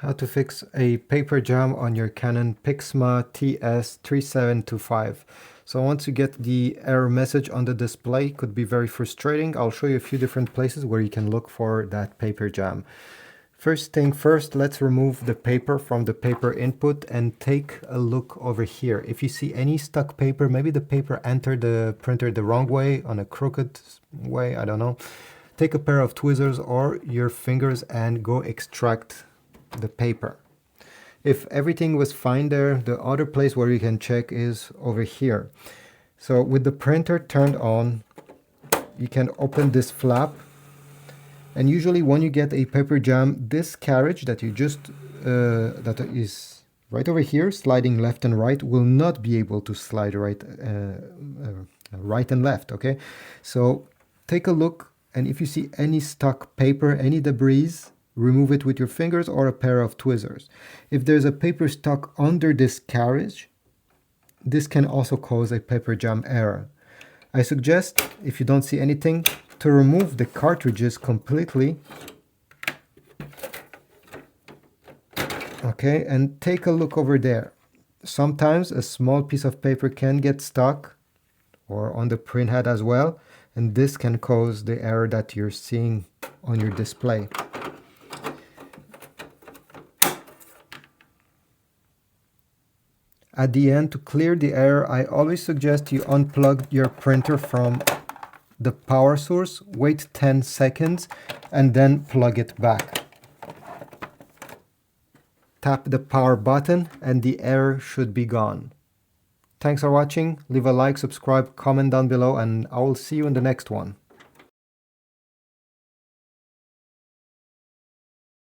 How to fix a paper jam on your Canon Pixma TS 3725. So once you get the error message on the display, could be very frustrating. I'll show you a few different places where you can look for that paper jam. First thing first, let's remove the paper from the paper input and take a look over here. If you see any stuck paper, maybe the paper entered the printer the wrong way, on a crooked way, I don't know. Take a pair of tweezers or your fingers and go extract the paper. If everything was fine there, the other place where you can check is over here. So with the printer turned on, you can open this flap, and usually when you get a paper jam, this carriage that you just that is right over here, sliding left and right, will not be able to slide right and left. Okay, so take a look, and if you see any stuck paper, any debris, remove it with your fingers or a pair of tweezers. If there's a paper stuck under this carriage, this can also cause a paper jam error. I suggest, if you don't see anything, to remove the cartridges completely. Okay, and take a look over there. Sometimes a small piece of paper can get stuck, or on the printhead as well, and this can cause the error that you're seeing on your display. At the end, to clear the error, I always suggest you unplug your printer from the power source, wait 10 seconds, and then plug it back. Tap the power button and the error should be gone. Thanks for watching. Leave a like, subscribe, comment down below, and I will see you in the next one.